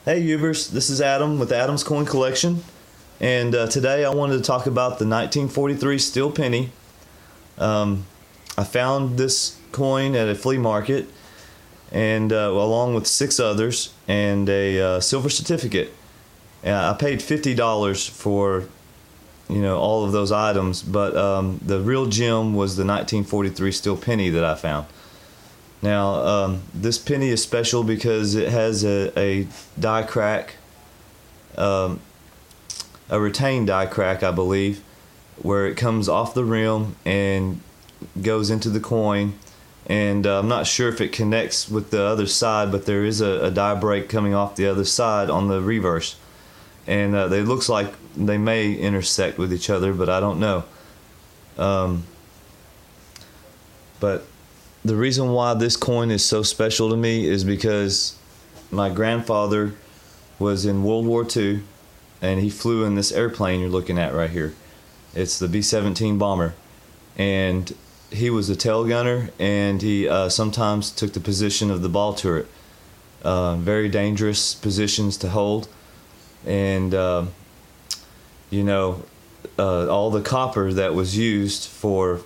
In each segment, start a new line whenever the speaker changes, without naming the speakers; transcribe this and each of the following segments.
Hey Ubers, this is Adam with Adam's Coin Collection, and today I wanted to talk about the 1943 steel penny. I found this coin at a flea market, and along with 6 others, and a silver certificate. And I paid $50 for all of those items, but the real gem was the 1943 steel penny that I found. Now, this penny is special because it has a die crack, a retained die crack, I believe, where it comes off the rim and goes into the coin. And I'm not sure if it connects with the other side, but there is a die break coming off the other side on the reverse. And it looks like they may intersect with each other, but I don't know. But the reason why this coin is so special to me is because my grandfather was in World War II, and he flew in this airplane you're looking at right here. It's the B-17 bomber, and he was a tail gunner, and he sometimes took the position of the ball turret. Very dangerous positions to hold, and all the copper that was used for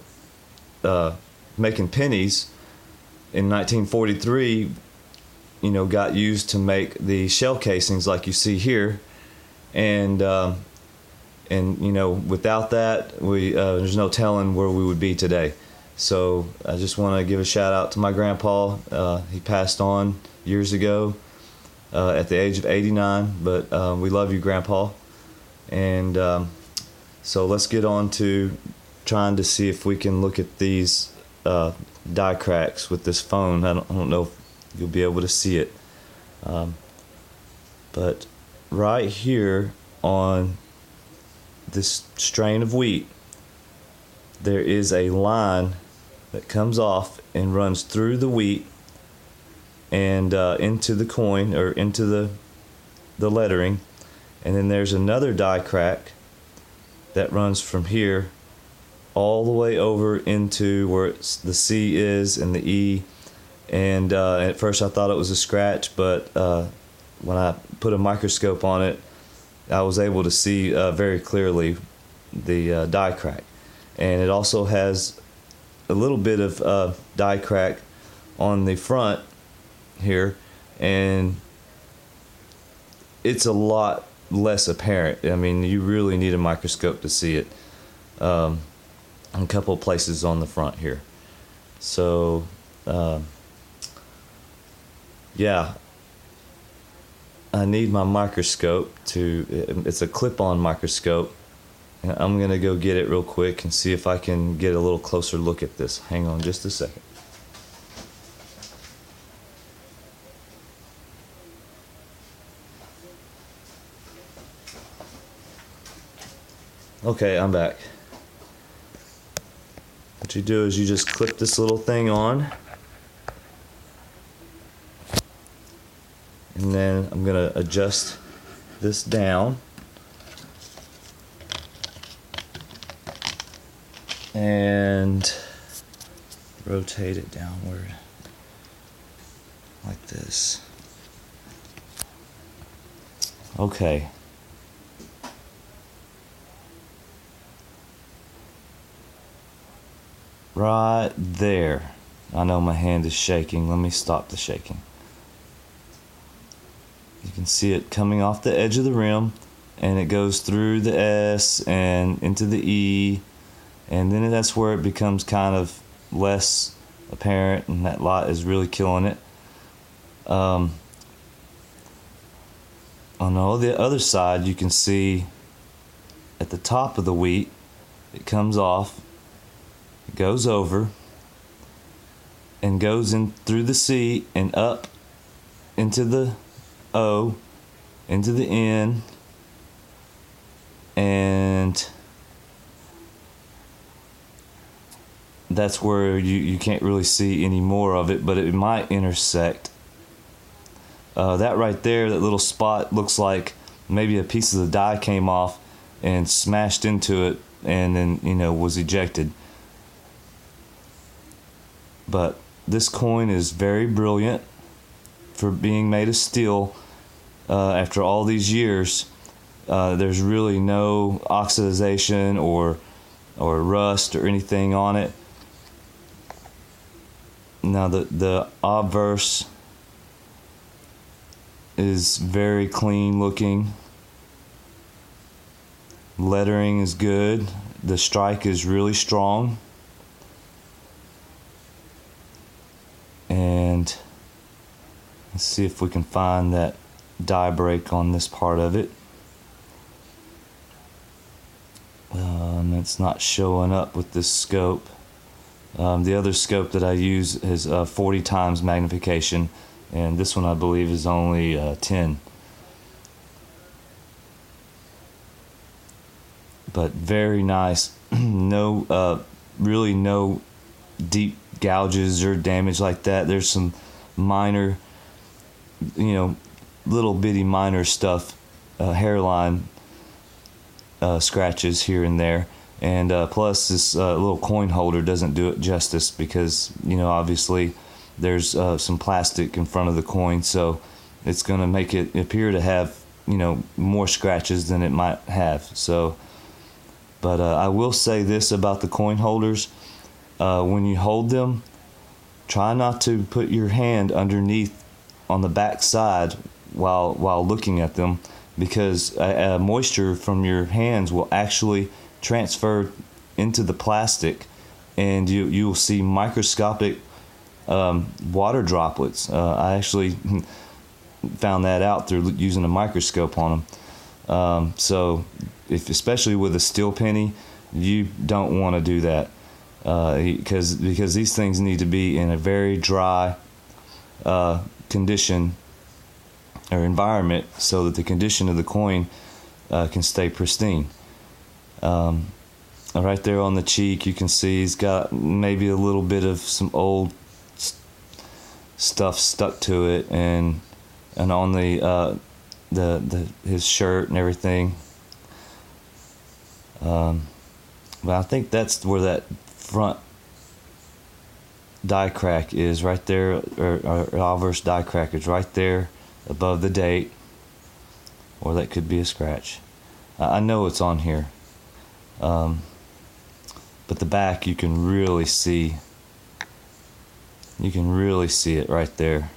making pennies in 1943, got used to make the shell casings like you see here, and without that, there's no telling where we would be today. So I just want to give a shout out to my grandpa. He passed on years ago at the age of 89, but we love you, Grandpa. And so let's get on to trying to see if we can look at these die cracks with this phone. I don't know if you'll be able to see it, but right here on this strain of wheat, there is a line that comes off and runs through the wheat and into the coin, or into the lettering, and then there's another die crack that runs from here all the way over into where the C is and the E. And at first I thought it was a scratch, but when I put a microscope on it, I was able to see very clearly the die crack. And it also has a little bit of die crack on the front here, and it's a lot less apparent. I mean, you really need a microscope to see it. A couple of places on the front here. So yeah, I need my microscope it's a clip-on microscope, and I'm gonna go get it real quick and see if I can get a little closer look at this. Hang on just a second. Okay, I'm back. What you do is you just clip this little thing on, and then I'm going to adjust this down, and rotate it downward like this. Okay. Right there. I know my hand is shaking. Let me stop the shaking. You can see it coming off the edge of the rim, and it goes through the S and into the E, and then that's where it becomes kind of less apparent, and that light is really killing it. On the other side, you can see at the top of the wheat, it comes off, it goes over, and goes in through the C and up into the O, into the N, and that's where you can't really see any more of it, but it might intersect. That right there, that little spot, looks like maybe a piece of the die came off and smashed into it, and then was ejected. But this coin is very brilliant for being made of steel, after all these years, there's really no oxidization or rust or anything on it. Now the obverse is very clean looking. Lettering is good. The strike is really strong. And let's see if we can find that die break on this part of it. It's not showing up with this scope. The other scope that I use is 40 times magnification, and this one I believe is only 10. But very nice. No, really no deep gouges or damage like that. There's some minor, little bitty minor stuff, hairline scratches here and there. And plus this little coin holder doesn't do it justice because, obviously there's some plastic in front of the coin, so it's going to make it appear to have, more scratches than it might have. So, but I will say this about the coin holders. When you hold them, try not to put your hand underneath on the back side while looking at them, because moisture from your hands will actually transfer into the plastic, and you will see microscopic water droplets. I actually found that out through using a microscope on them. So especially with a steel penny, you don't want to do that, because these things need to be in a very dry condition or environment so that the condition of the coin can stay pristine. Right there on the cheek, you can see he's got maybe a little bit of some old stuff stuck to it, and on the his shirt and everything. But I think that's where that front die crack is, right there, or obverse die crack is right there above the date, or that could be a scratch. I know it's on here, but the back you can really see. You can really see it right there,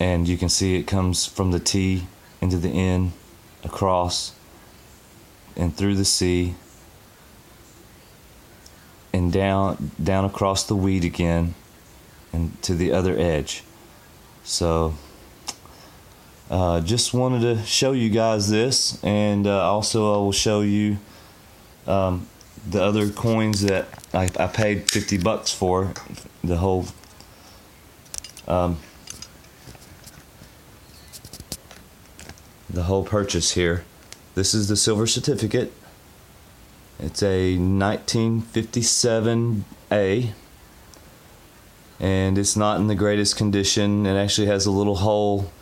and you can see it comes from the T into the N, across and through the C, and down across the wheat again and to the other edge. So just wanted to show you guys this, and also I will show you the other coins that I paid $50 for, the whole purchase here. This is the silver certificate. It's a 1957A, and it's not in the greatest condition. It actually has a little hole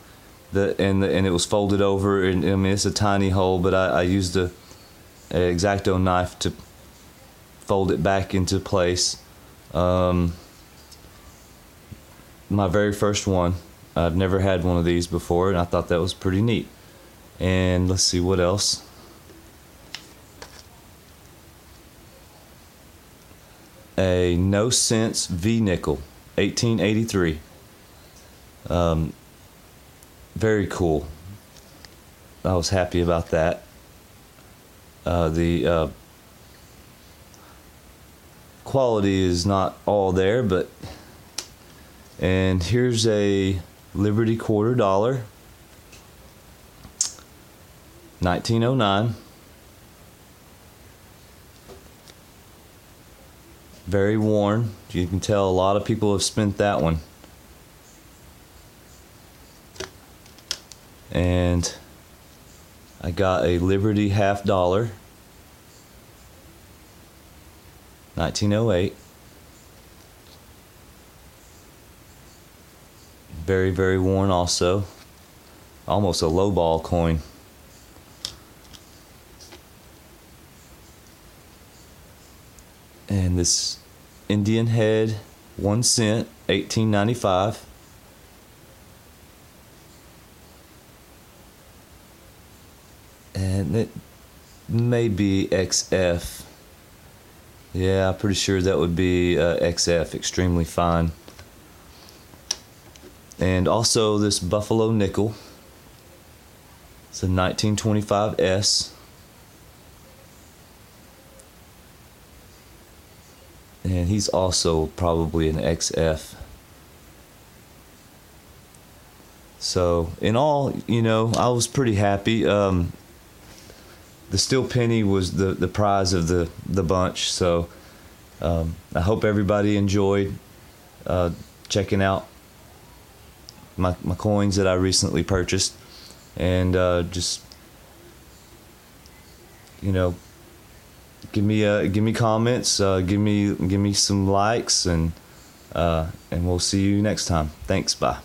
and it was folded over, and I mean, it's a tiny hole, but I used a X-Acto knife to fold it back into place. My very first one. I've never had one of these before, and I thought that was pretty neat. And let's see what else. A No Sense V nickel, 1883. Very cool. I was happy about that. The quality is not all there, but. And here's a Liberty $quarter, 1909. Very worn. You can tell a lot of people have spent that one. And I got a Liberty $half, 1908. Very, very worn also. Almost a lowball coin. And this Indian head, 1 cent, 1895. and it may be XF. Yeah, I'm pretty sure that would be XF, extremely fine. And also this Buffalo nickel. It's a 1925S. And he's also probably an XF. So in all, I was pretty happy. The steel penny was the prize of the bunch. So I hope everybody enjoyed checking out my coins that I recently purchased, and just give me comments, give me some likes, and we'll see you next time. Thanks. Bye.